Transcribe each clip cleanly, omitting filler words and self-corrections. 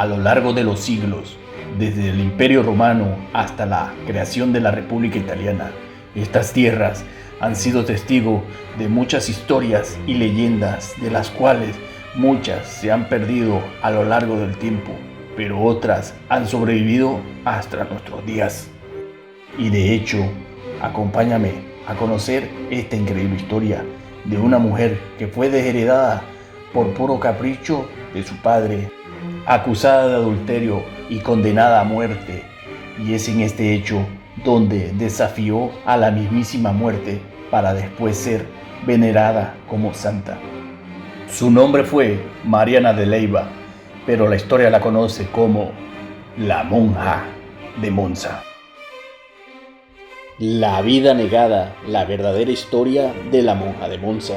A lo largo de los siglos, desde el Imperio Romano hasta la creación de la República Italiana, estas tierras han sido testigo de muchas historias y leyendas, de las cuales muchas se han perdido a lo largo del tiempo, pero otras han sobrevivido hasta nuestros días. Y de hecho, acompáñame a conocer esta increíble historia de una mujer que fue desheredada por puro capricho de su padre, acusada de adulterio y condenada a muerte. Y es en este hecho donde desafió a la mismísima muerte para después ser venerada como santa. Su nombre fue Mariana de Leyva, pero la historia la conoce como la monja de Monza. La vida negada, la verdadera historia de la monja de Monza.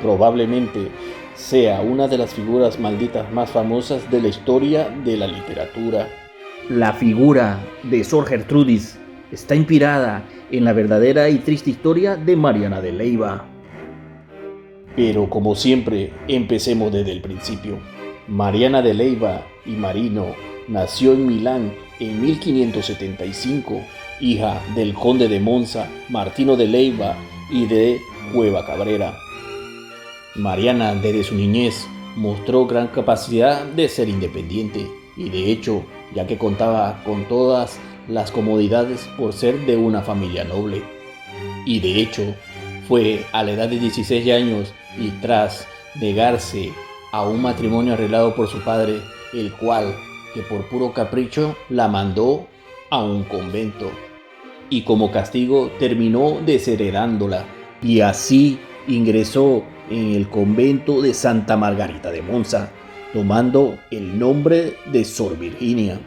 Probablemente sea una de las figuras malditas más famosas de la historia de la literatura. La figura de Sor Gertrudis está inspirada en la verdadera y triste historia de Mariana de Leyva. Pero como siempre, empecemos desde el principio. Mariana de Leyva y Marino nació en Milán en 1575, hija del conde de Monza, Martino de Leyva y de Cueva Cabrera. Mariana desde su niñez mostró gran capacidad de ser independiente y de hecho, ya que contaba con todas las comodidades por ser de una familia noble. Y de hecho, fue a la edad de 16 años y tras negarse a un matrimonio arreglado por su padre, el cual, que por puro capricho, la mandó a un convento. Y como castigo terminó desheredándola. Y así ingresó en el convento de Santa Margarita de Monza, tomando el nombre de Sor Virginia.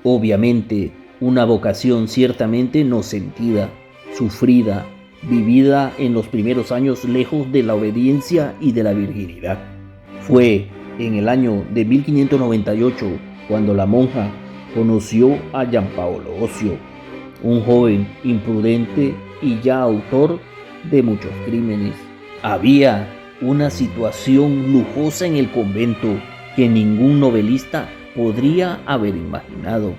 Obviamente, una vocación ciertamente no sentida, sufrida, vivida en los primeros años lejos de la obediencia y de la virginidad. Fue en el año de 1598 cuando la monja conoció a Giampaolo Osio, un joven imprudente y ya autor de muchos crímenes. Había una situación lujosa en el convento que ningún novelista podría haber imaginado.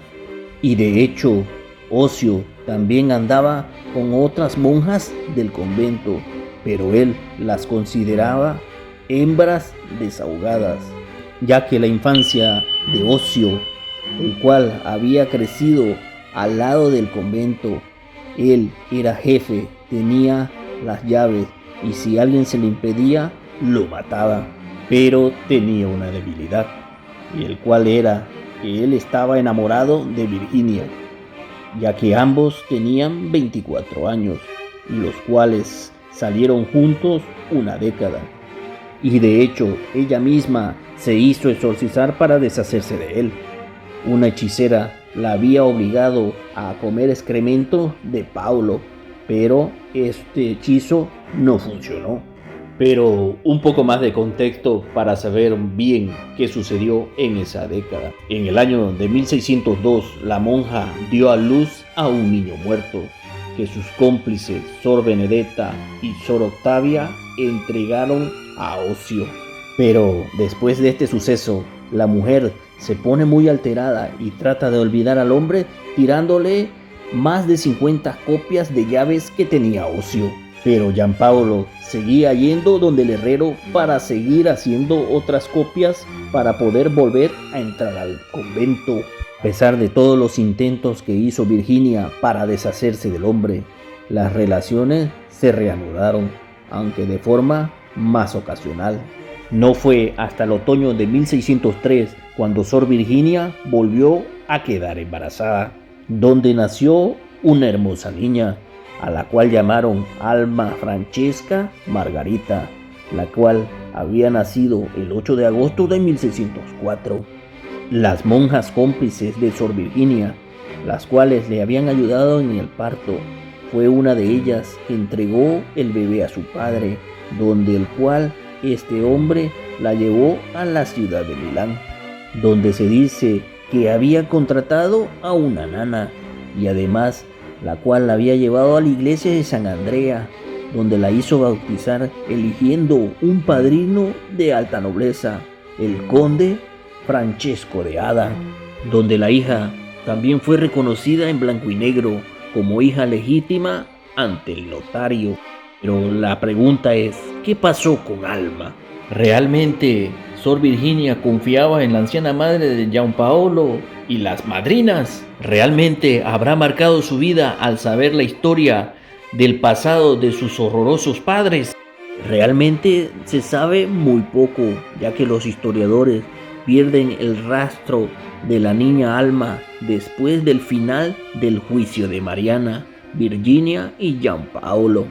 Y de hecho, Osio también andaba con otras monjas del convento, pero él las consideraba hembras desahogadas, ya que la infancia de Osio, el cual había crecido al lado del convento, él era jefe, tenía las llaves y si alguien se le impedía, lo mataba. Pero tenía una debilidad, y el cual era que él estaba enamorado de Virginia, ya que ambos tenían 24 años, y los cuales salieron juntos una década. Y de hecho, ella misma se hizo exorcizar para deshacerse de él. Una hechicera la había obligado a comer excremento de Paulo, pero este hechizo no funcionó. Pero un poco más de contexto para saber bien qué sucedió en esa década. En el año de 1602, la monja dio a luz a un niño muerto, que sus cómplices Sor Benedetta y Sor Octavia entregaron a Osio. Pero después de este suceso, la mujer se pone muy alterada y trata de olvidar al hombre tirándole más de 50 copias de llaves que tenía Osio. Pero Giampaolo seguía yendo donde el herrero para seguir haciendo otras copias para poder volver a entrar al convento. A pesar de todos los intentos que hizo Virginia para deshacerse del hombre, las relaciones se reanudaron, aunque de forma más ocasional. No fue hasta el otoño de 1603 cuando Sor Virginia volvió a quedar embarazada, donde nació una hermosa niña, a la cual llamaron Alma Francesca Margarita, la cual había nacido el 8 de agosto de 1604. Las monjas cómplices de Sor Virginia, las cuales le habían ayudado en el parto, fue una de ellas que entregó el bebé a su padre, donde el cual este hombre la llevó a la ciudad de Milán, donde se dice que había contratado a una nana y además la cual la había llevado a la iglesia de San Andrea, donde la hizo bautizar eligiendo un padrino de alta nobleza, el conde Francesco de Ada, donde la hija también fue reconocida en blanco y negro como hija legítima ante el notario. Pero la pregunta es, ¿qué pasó con Alma? ¿Realmente Sor Virginia confiaba en la anciana madre de Giampaolo y las madrinas? ¿Realmente habrá marcado su vida al saber la historia del pasado de sus horrorosos padres? Realmente se sabe muy poco, ya que los historiadores pierden el rastro de la niña Alma después del final del juicio de Mariana, Virginia y Giampaolo.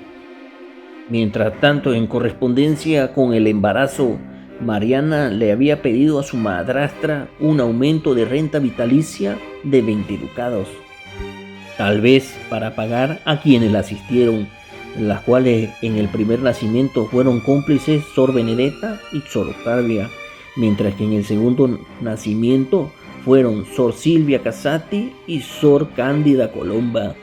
Mientras tanto, en correspondencia con el embarazo, Mariana le había pedido a su madrastra un aumento de renta vitalicia de 20 ducados, tal vez para pagar a quienes la asistieron, las cuales en el primer nacimiento fueron cómplices Sor Benedetta y Sor Octavia, mientras que en el segundo nacimiento fueron Sor Silvia Casati y Sor Cándida Colomba.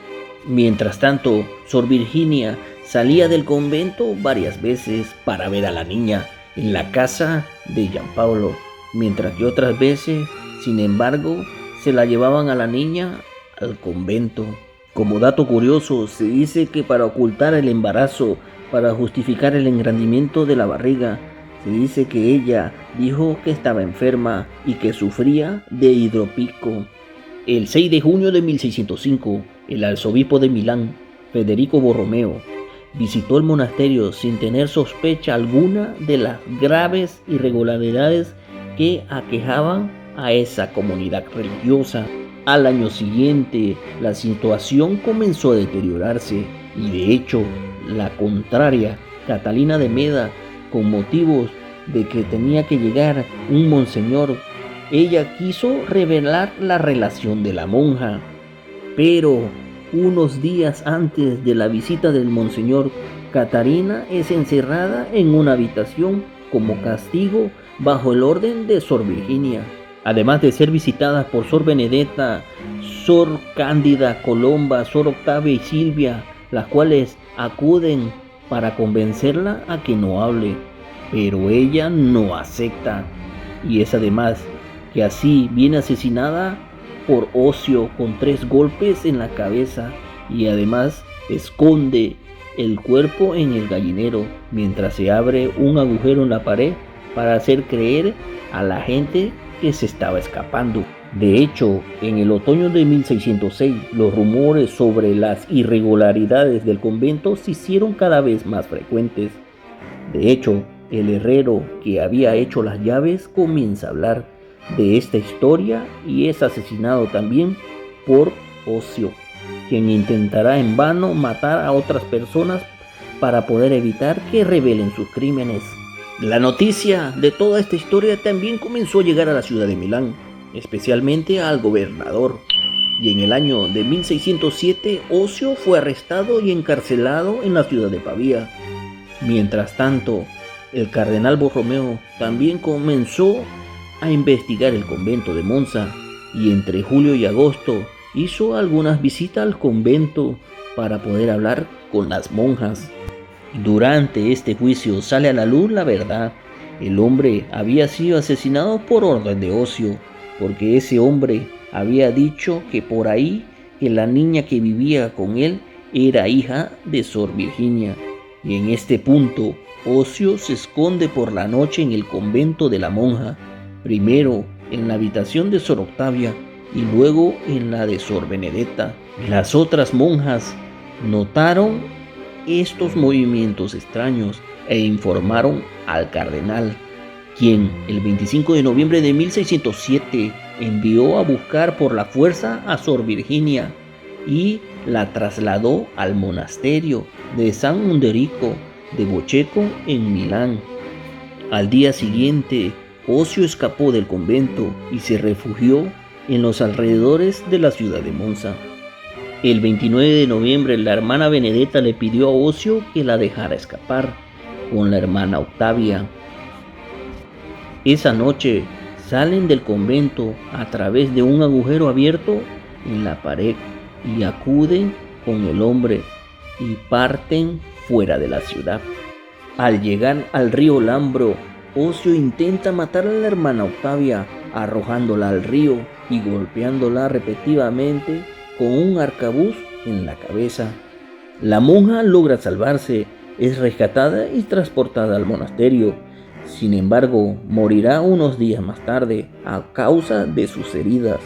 Mientras tanto, Sor Virginia salía del convento varias veces para ver a la niña en la casa de Giampaolo, mientras que otras veces, sin embargo, se la llevaban a la niña al convento. Como dato curioso, se dice que para ocultar el embarazo, para justificar el engrandimiento de la barriga, se dice que ella dijo que estaba enferma y que sufría de hidropico. El 6 de junio de 1605, el arzobispo de Milán, Federico Borromeo, visitó el monasterio sin tener sospecha alguna de las graves irregularidades que aquejaban a esa comunidad religiosa. Al año siguiente, la situación comenzó a deteriorarse y de hecho, la contraria, Catalina de Meda, con motivos de que tenía que llegar un monseñor, ella quiso revelar la relación de la monja, pero unos días antes de la visita del monseñor, Catarina es encerrada en una habitación como castigo bajo el orden de Sor Virginia. Además de ser visitada por Sor Benedetta, Sor Cándida Colomba, Sor Octavia y Silvia, las cuales acuden para convencerla a que no hable, pero ella no acepta. Y es además que así viene asesinada por Ocio con 3 golpes en la cabeza y además esconde el cuerpo en el gallinero mientras se abre un agujero en la pared para hacer creer a la gente que se estaba escapando. De hecho, en el otoño de 1606, los rumores sobre las irregularidades del convento se hicieron cada vez más frecuentes. De hecho, el herrero que había hecho las llaves comienza a hablar de esta historia y es asesinado también por Ocio, quien intentará en vano matar a otras personas para poder evitar que revelen sus crímenes. La noticia de toda esta historia también comenzó a llegar a la ciudad de Milán, especialmente al gobernador, y en el año de 1607 Ocio fue arrestado y encarcelado en la ciudad de Pavía. Mientras tanto, el cardenal Borromeo también comenzó a investigar el convento de Monza y entre julio y agosto hizo algunas visitas al convento para poder hablar con las monjas. Durante este juicio sale a la luz la verdad. El hombre había sido asesinado por orden de Ocio, porque ese hombre había dicho que por ahí que la niña que vivía con él era hija de Sor Virginia. Y en este punto, Ocio se esconde por la noche en el convento de la monja, primero en la habitación de Sor Octavia y luego en la de Sor Benedetta. Las otras monjas notaron estos movimientos extraños e informaron al cardenal, quien el 25 de noviembre de 1607 envió a buscar por la fuerza a Sor Virginia y la trasladó al monasterio de San Underico de Bocheco en Milán. Al día siguiente, Ocio escapó del convento y se refugió en los alrededores de la ciudad de Monza. El 29 de noviembre, la hermana Benedetta le pidió a Ocio que la dejara escapar con la hermana Octavia. Esa noche salen del convento a través de un agujero abierto en la pared y acuden con el hombre y parten fuera de la ciudad. Al llegar al río Lambro, Ocio intenta matar a la hermana Octavia, arrojándola al río y golpeándola repetidamente con un arcabuz en la cabeza. La monja logra salvarse, es rescatada y transportada al monasterio. Sin embargo, morirá unos días más tarde a causa de sus heridas,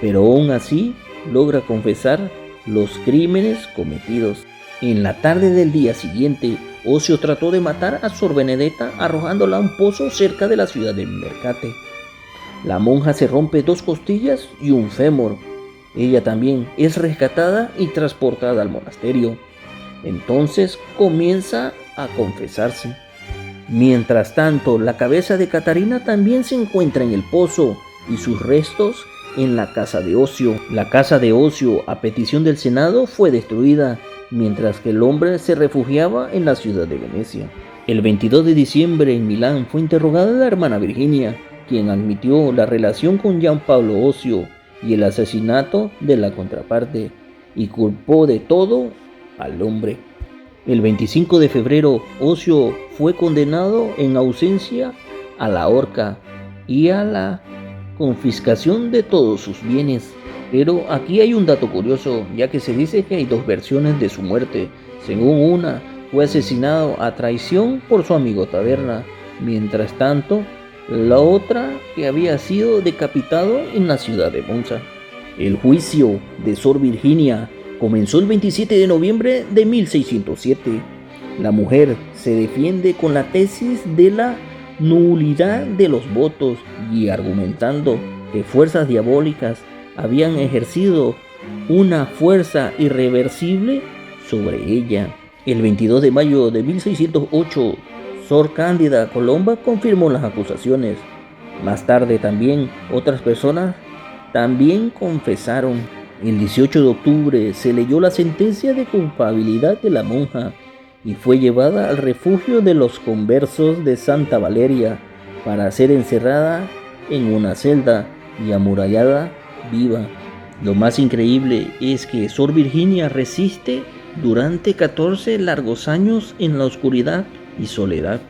pero aún así logra confesar los crímenes cometidos. En la tarde del día siguiente, Ocio trató de matar a Sor Benedetta arrojándola a un pozo cerca de la ciudad de Mercate. La monja se rompe 2 costillas y un fémur. Ella también es rescatada y transportada al monasterio. Entonces comienza a confesarse. Mientras tanto, la cabeza de Catarina también se encuentra en el pozo y sus restos en la casa de Ocio. La casa de Ocio, a petición del Senado, fue destruida, mientras que el hombre se refugiaba en la ciudad de Venecia. El 22 de diciembre en Milán fue interrogada la hermana Virginia, quien admitió la relación con Giampaolo Ocio y el asesinato de la contraparte, y culpó de todo al hombre. El 25 de febrero, Ocio fue condenado en ausencia a la horca y a la confiscación de todos sus bienes. Pero aquí hay un dato curioso, ya que se dice que hay 2 versiones de su muerte. Según una, fue asesinado a traición por su amigo Taberna, mientras tanto, la otra que había sido decapitado en la ciudad de Monza. El juicio de Sor Virginia comenzó el 27 de noviembre de 1607. La mujer se defiende con la tesis de la nulidad de los votos y argumentando que fuerzas diabólicas habían ejercido una fuerza irreversible sobre ella. El 22 de mayo de 1608, Sor Cándida Colomba confirmó las acusaciones. Más tarde también otras personas también confesaron. El 18 de octubre se leyó la sentencia de culpabilidad de la monja y fue llevada al refugio de los conversos de Santa Valeria para ser encerrada en una celda y amurallada viva. Lo más increíble es que Sor Virginia resiste durante 14 largos años en la oscuridad y soledad,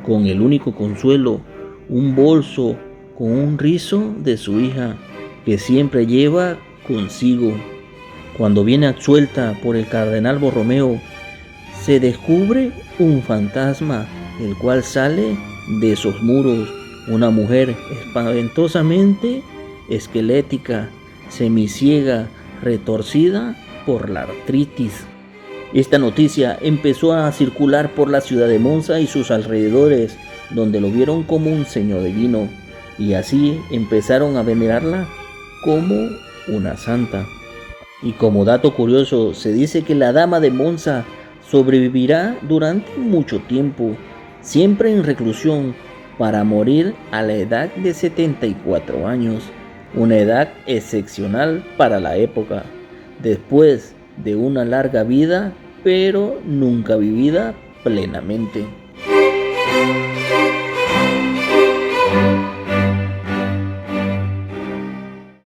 con el único consuelo, un bolso con un rizo de su hija que siempre lleva consigo. Cuando viene absuelta por el cardenal Borromeo, se descubre un fantasma, el cual sale de esos muros, una mujer espantosamente esquelética, semiciega, retorcida por la artritis. Esta noticia empezó a circular por la ciudad de Monza y sus alrededores, donde lo vieron como un señor divino, y así empezaron a venerarla como una santa. Y como dato curioso, se dice que la dama de Monza sobrevivirá durante mucho tiempo, siempre en reclusión, para morir a la edad de 74 años, una edad excepcional para la época, después de una larga vida, pero nunca vivida plenamente.